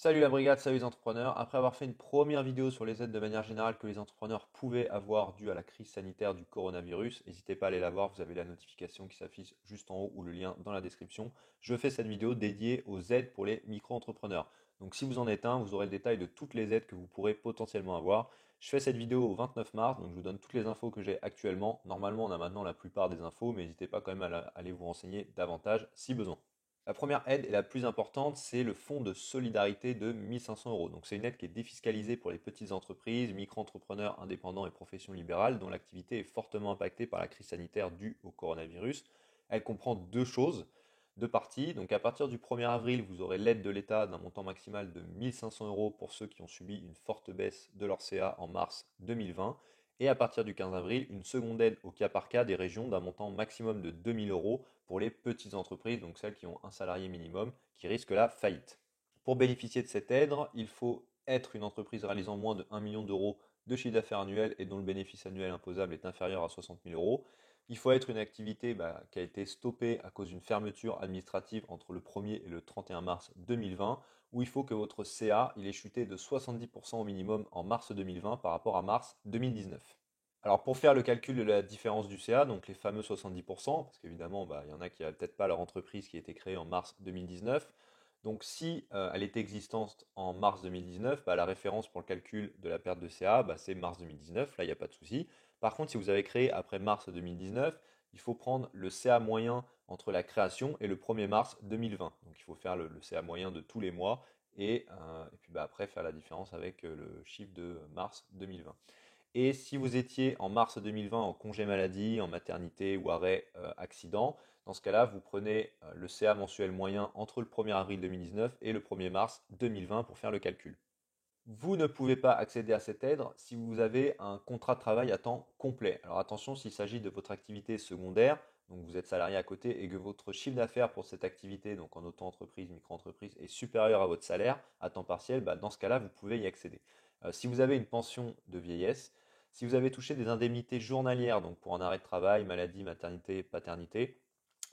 Salut la brigade, salut les entrepreneurs. Après avoir fait une première vidéo sur les aides de manière générale que les entrepreneurs pouvaient avoir dû à la crise sanitaire du coronavirus, n'hésitez pas à aller la voir, vous avez la notification qui s'affiche juste en haut ou le lien dans la description. Je fais cette vidéo dédiée aux aides pour les micro-entrepreneurs. Donc si vous en êtes un, vous aurez le détail de toutes les aides que vous pourrez potentiellement avoir. Je fais cette vidéo au 29 mars, donc je vous donne toutes les infos que j'ai actuellement. Normalement, on a maintenant la plupart des infos, mais n'hésitez pas quand même à aller vous renseigner davantage si besoin. La première aide et la plus importante, c'est le fonds de solidarité de 1500 euros. Donc c'est une aide qui est défiscalisée pour les petites entreprises, micro-entrepreneurs indépendants et professions libérales dont l'activité est fortement impactée par la crise sanitaire due au coronavirus. Elle comprend deux choses, deux parties. Donc à partir du 1er avril, vous aurez l'aide de l'État d'un montant maximal de 1500 euros pour ceux qui ont subi une forte baisse de leur CA en mars 2020. Et à partir du 15 avril, une seconde aide au cas par cas des régions d'un montant maximum de 2000 euros pour les petites entreprises, donc celles qui ont un salarié minimum, qui risquent la faillite. Pour bénéficier de cette aide, il faut être une entreprise réalisant moins de 1 million d'euros de chiffre d'affaires annuel et dont le bénéfice annuel imposable est inférieur à 60 000 euros. Il faut être une activité qui a été stoppée à cause d'une fermeture administrative entre le 1er et le 31 mars 2020, où il faut que votre CA il ait chuté de 70% au minimum en mars 2020 par rapport à mars 2019. Alors pour faire le calcul de la différence du CA, donc les fameux 70%, parce qu'évidemment, il y en a qui n'avaient peut-être pas leur entreprise qui a été créée en mars 2019. Donc si elle était existante en mars 2019, la référence pour le calcul de la perte de CA, c'est mars 2019, là il n'y a pas de souci. Par contre, si vous avez créé après mars 2019, il faut prendre le CA moyen entre la création et le 1er mars 2020. Donc il faut faire le CA moyen de tous les mois et puis après faire la différence avec le chiffre de mars 2020. Et si vous étiez en mars 2020 en congé maladie, en maternité ou arrêt accident, dans ce cas-là, vous prenez le CA mensuel moyen entre le 1er avril 2019 et le 1er mars 2020 pour faire le calcul. Vous ne pouvez pas accéder à cette aide si vous avez un contrat de travail à temps complet. Alors attention, s'il s'agit de votre activité secondaire, donc vous êtes salarié à côté et que votre chiffre d'affaires pour cette activité, donc en auto-entreprise, micro-entreprise, est supérieur à votre salaire à temps partiel, dans ce cas-là, vous pouvez y accéder. Si vous avez une pension de vieillesse, si vous avez touché des indemnités journalières, donc pour un arrêt de travail, maladie, maternité, paternité,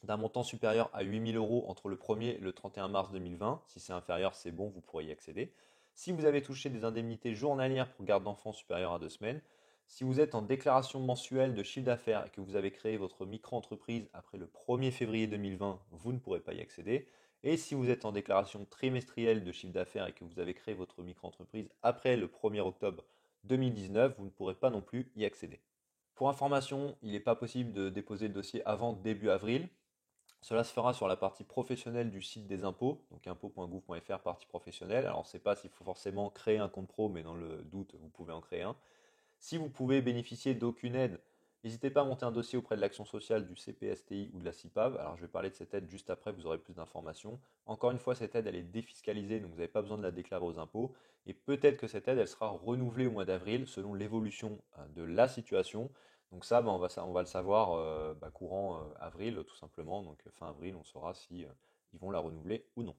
d'un montant supérieur à 8 000 euros entre le 1er et le 31 mars 2020, si c'est inférieur, c'est bon, vous pourrez y accéder. Si vous avez touché des indemnités journalières pour garde d'enfants supérieures à 2 semaines, si vous êtes en déclaration mensuelle de chiffre d'affaires et que vous avez créé votre micro-entreprise après le 1er février 2020, vous ne pourrez pas y accéder. Et si vous êtes en déclaration trimestrielle de chiffre d'affaires et que vous avez créé votre micro-entreprise après le 1er octobre 2019, vous ne pourrez pas non plus y accéder. Pour information, il n'est pas possible de déposer le dossier avant début avril. Cela se fera sur la partie professionnelle du site des impôts, donc impôts.gouv.fr, partie professionnelle. Alors on ne sait pas s'il faut forcément créer un compte pro, mais dans le doute, vous pouvez en créer un. Si vous pouvez bénéficier d'aucune aide, n'hésitez pas à monter un dossier auprès de l'action sociale du CPSTI ou de la CIPAV. Alors je vais parler de cette aide juste après, vous aurez plus d'informations. Encore une fois, cette aide, elle est défiscalisée, donc vous n'avez pas besoin de la déclarer aux impôts. Et peut-être que cette aide, elle sera renouvelée au mois d'avril selon l'évolution de la situation. Donc ça, on va le savoir courant avril, tout simplement. Donc fin avril, on saura si ils vont la renouveler ou non.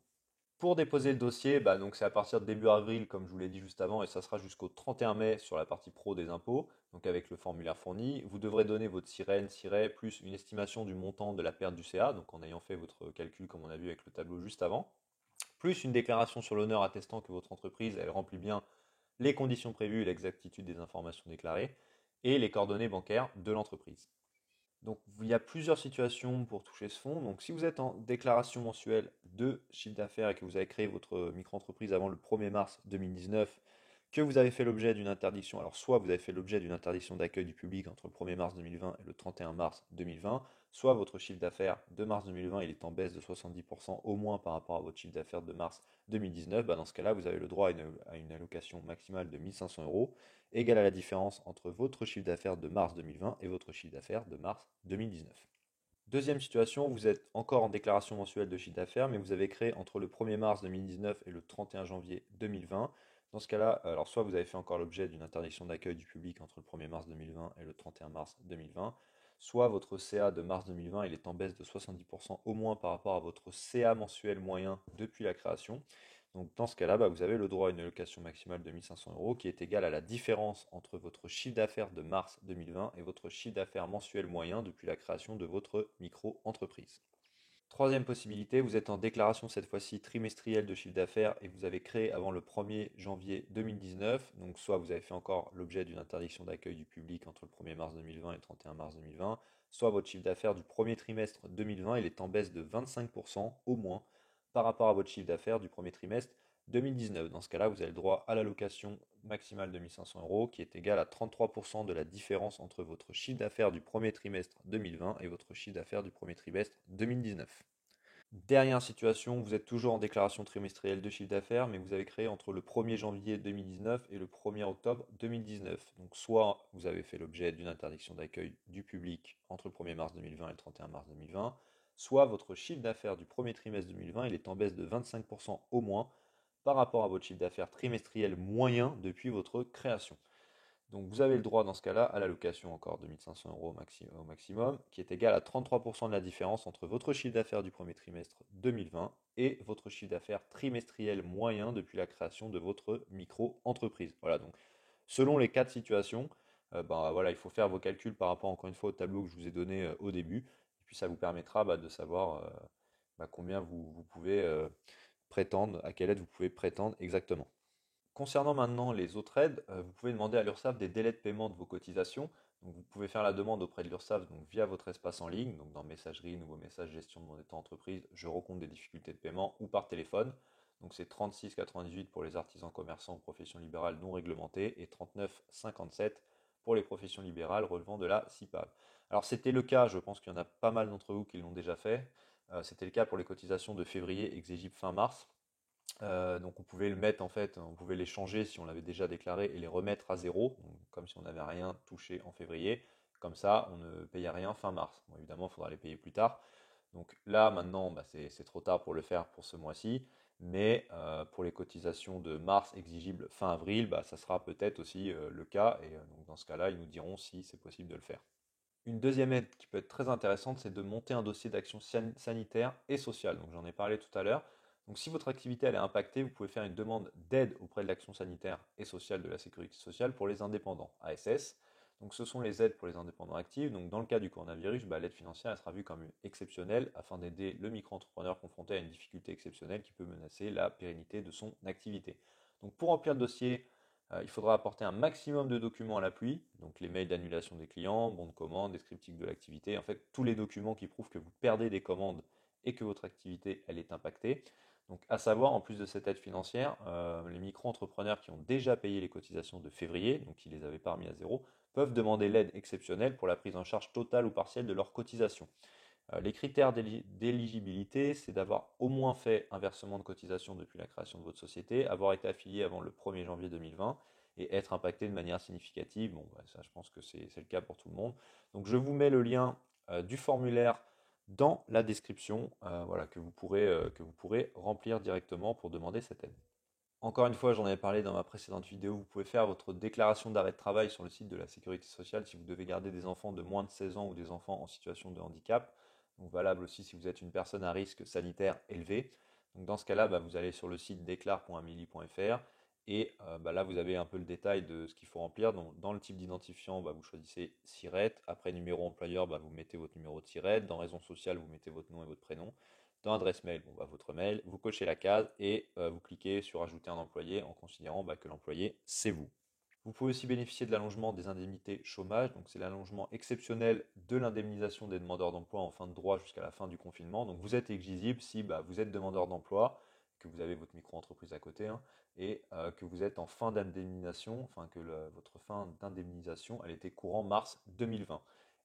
Pour déposer le dossier, donc c'est à partir de début avril, comme je vous l'ai dit juste avant, et ça sera jusqu'au 31 mai sur la partie pro des impôts, donc avec le formulaire fourni. Vous devrez donner votre sirène, siret, plus une estimation du montant de la perte du CA, donc en ayant fait votre calcul comme on a vu avec le tableau juste avant, plus une déclaration sur l'honneur attestant que votre entreprise, elle remplit bien les conditions prévues et l'exactitude des informations déclarées, et les coordonnées bancaires de l'entreprise. Donc, il y a plusieurs situations pour toucher ce fonds. Donc, si vous êtes en déclaration mensuelle de chiffre d'affaires et que vous avez créé votre micro-entreprise avant le 1er mars 2019, que vous avez fait l'objet d'une interdiction, alors soit vous avez fait l'objet d'une interdiction d'accueil du public entre le 1er mars 2020 et le 31 mars 2020, soit votre chiffre d'affaires de mars 2020 il est en baisse de 70% au moins par rapport à votre chiffre d'affaires de mars 2019, dans ce cas-là, vous avez le droit à une allocation maximale de 1500 euros égale à la différence entre votre chiffre d'affaires de mars 2020 et votre chiffre d'affaires de mars 2019. Deuxième situation, vous êtes encore en déclaration mensuelle de chiffre d'affaires, mais vous avez créé entre le 1er mars 2019 et le 31 janvier 2020. Dans ce cas-là, alors soit vous avez fait encore l'objet d'une interdiction d'accueil du public entre le 1er mars 2020 et le 31 mars 2020, soit votre CA de mars 2020 il est en baisse de 70% au moins par rapport à votre CA mensuel moyen depuis la création. Donc dans ce cas-là, vous avez le droit à une allocation maximale de 1500 euros qui est égale à la différence entre votre chiffre d'affaires de mars 2020 et votre chiffre d'affaires mensuel moyen depuis la création de votre micro-entreprise. Troisième possibilité, vous êtes en déclaration cette fois-ci trimestrielle de chiffre d'affaires et vous avez créé avant le 1er janvier 2019. Donc soit vous avez fait encore l'objet d'une interdiction d'accueil du public entre le 1er mars 2020 et le 31 mars 2020, soit votre chiffre d'affaires du premier trimestre 2020 il est en baisse de 25% au moins par rapport à votre chiffre d'affaires du premier trimestre 2019. Dans ce cas-là, vous avez le droit à l'allocation maximale de 1 500 euros qui est égale à 33% de la différence entre votre chiffre d'affaires du premier trimestre 2020 et votre chiffre d'affaires du premier trimestre 2019. Dernière situation, vous êtes toujours en déclaration trimestrielle de chiffre d'affaires, mais vous avez créé entre le 1er janvier 2019 et le 1er octobre 2019. Donc soit vous avez fait l'objet d'une interdiction d'accueil du public entre le 1er mars 2020 et le 31 mars 2020, soit votre chiffre d'affaires du premier trimestre 2020 il est en baisse de 25% au moins par rapport à votre chiffre d'affaires trimestriel moyen depuis votre création. Donc vous avez le droit dans ce cas-là à l'allocation encore de 1 500 euros au maximum, qui est égal à 33% de la différence entre votre chiffre d'affaires du premier trimestre 2020 et votre chiffre d'affaires trimestriel moyen depuis la création de votre micro-entreprise. Voilà, donc selon les quatre situations, voilà, il faut faire vos calculs par rapport encore une fois au tableau que je vous ai donné au début, et puis ça vous permettra de savoir combien vous pouvez prétendre, à quelle aide vous pouvez prétendre exactement. Concernant maintenant les autres aides, vous pouvez demander à l'URSSAF des délais de paiement de vos cotisations. Donc vous pouvez faire la demande auprès de l'URSSAF donc via votre espace en ligne, donc dans messagerie, nouveau message, gestion de mon état entreprise, je recompte des difficultés de paiement ou par téléphone. Donc c'est 36,98 pour les artisans commerçants ou professions libérales non réglementées et 39,57 pour les professions libérales relevant de la CIPAV. Alors c'était le cas, je pense qu'il y en a pas mal d'entre vous qui l'ont déjà fait. C'était le cas pour les cotisations de février exigibles fin mars. Donc on pouvait le mettre en fait, on pouvait les changer si on l'avait déjà déclaré et les remettre à zéro, donc comme si on n'avait rien touché en février. Comme ça, on ne payait rien fin mars. Bon, évidemment, il faudra les payer plus tard. Donc là, maintenant, c'est trop tard pour le faire pour ce mois-ci. Mais pour les cotisations de mars exigibles fin avril, ça sera peut-être aussi le cas. Et donc dans ce cas-là, ils nous diront si c'est possible de le faire. Une deuxième aide qui peut être très intéressante, c'est de monter un dossier d'action sanitaire et sociale. Donc j'en ai parlé tout à l'heure. Donc si votre activité elle est impactée, vous pouvez faire une demande d'aide auprès de l'action sanitaire et sociale de la sécurité sociale pour les indépendants, ASS. Donc ce sont les aides pour les indépendants actifs. Donc dans le cas du coronavirus, l'aide financière elle sera vue comme exceptionnelle afin d'aider le micro-entrepreneur confronté à une difficulté exceptionnelle qui peut menacer la pérennité de son activité. Donc pour remplir le dossier, il faudra apporter un maximum de documents à l'appui, donc les mails d'annulation des clients, bons de commande, descriptif de l'activité, en fait tous les documents qui prouvent que vous perdez des commandes et que votre activité elle est impactée. Donc à savoir, en plus de cette aide financière, les micro-entrepreneurs qui ont déjà payé les cotisations de février, donc qui les avaient pas remis à zéro, peuvent demander l'aide exceptionnelle pour la prise en charge totale ou partielle de leurs cotisations. Les critères d'éligibilité, c'est d'avoir au moins fait un versement de cotisation depuis la création de votre société, avoir été affilié avant le 1er janvier 2020 et être impacté de manière significative. Bon, ça, je pense que c'est le cas pour tout le monde. Donc, je vous mets le lien du formulaire dans la description, voilà, que vous pourrez remplir directement pour demander cette aide. Encore une fois, j'en avais parlé dans ma précédente vidéo, vous pouvez faire votre déclaration d'arrêt de travail sur le site de la sécurité sociale si vous devez garder des enfants de moins de 16 ans ou des enfants en situation de handicap. Donc valable aussi si vous êtes une personne à risque sanitaire élevé. Donc dans ce cas-là, vous allez sur le site déclare.amili.fr et là vous avez un peu le détail de ce qu'il faut remplir. Donc, dans le type d'identifiant, vous choisissez SIRET. Après numéro employeur, vous mettez votre numéro de SIRET. Dans raison sociale, vous mettez votre nom et votre prénom. Dans adresse mail, votre mail, vous cochez la case et vous cliquez sur ajouter un employé en considérant que l'employé c'est vous. Vous pouvez aussi bénéficier de l'allongement des indemnités chômage, donc c'est l'allongement exceptionnel de l'indemnisation des demandeurs d'emploi en fin de droit jusqu'à la fin du confinement. Donc vous êtes exigible si vous êtes demandeur d'emploi, que vous avez votre micro-entreprise à côté, et que vous êtes en fin d'indemnisation, enfin que votre fin d'indemnisation elle était courant mars 2020.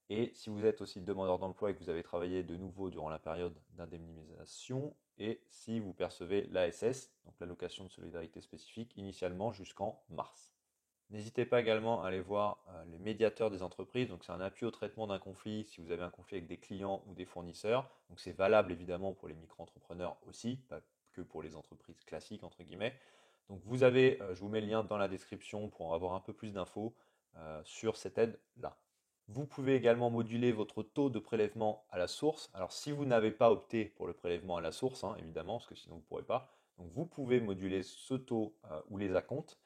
Et si vous êtes aussi demandeur d'emploi et que vous avez travaillé de nouveau durant la période d'indemnisation, et si vous percevez l'ASS, donc l'allocation de solidarité spécifique, initialement jusqu'en mars. N'hésitez pas également à aller voir les médiateurs des entreprises. Donc c'est un appui au traitement d'un conflit si vous avez un conflit avec des clients ou des fournisseurs. Donc c'est valable évidemment pour les micro-entrepreneurs aussi, pas que pour les entreprises classiques entre guillemets. Donc vous avez, je vous mets le lien dans la description pour en avoir un peu plus d'infos sur cette aide-là. Vous pouvez également moduler votre taux de prélèvement à la source. Alors si vous n'avez pas opté pour le prélèvement à la source, évidemment, parce que sinon vous ne pourrez pas, donc vous pouvez moduler ce taux ou les acomptes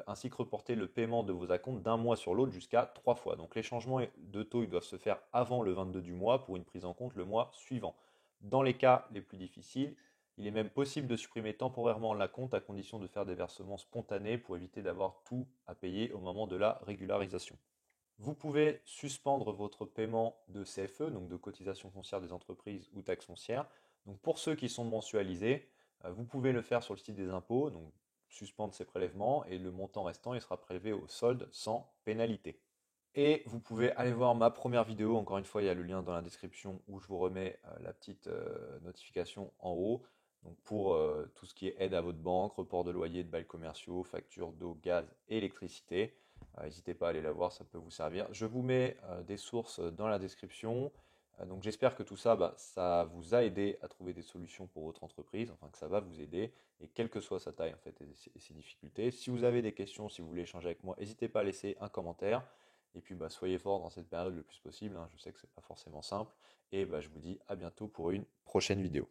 ainsi que reporter le paiement de vos acomptes d'un mois sur l'autre jusqu'à 3 fois. Donc les changements de taux ils doivent se faire avant le 22 du mois pour une prise en compte le mois suivant. Dans les cas les plus difficiles, il est même possible de supprimer temporairement la compte à condition de faire des versements spontanés pour éviter d'avoir tout à payer au moment de la régularisation. Vous pouvez suspendre votre paiement de CFE, donc de cotisation foncière des entreprises ou taxes foncières. Donc pour ceux qui sont mensualisés, vous pouvez le faire sur le site des impôts, donc suspendre ces prélèvements et le montant restant il sera prélevé au solde sans pénalité. Et vous pouvez aller voir ma première vidéo, encore une fois il y a le lien dans la description où je vous remets la petite notification en haut. Donc pour tout ce qui est aide à votre banque, report de loyer, de bails commerciaux, factures d'eau, gaz, électricité. N'hésitez pas à aller la voir, ça peut vous servir. Je vous mets des sources dans la description. Donc j'espère que tout ça, ça vous a aidé à trouver des solutions pour votre entreprise, enfin que ça va vous aider, et quelle que soit sa taille en fait et ses difficultés. Si vous avez des questions, si vous voulez échanger avec moi, n'hésitez pas à laisser un commentaire. Et puis soyez forts dans cette période le plus possible, hein. Je sais que c'est pas forcément simple. Et je vous dis à bientôt pour une prochaine vidéo.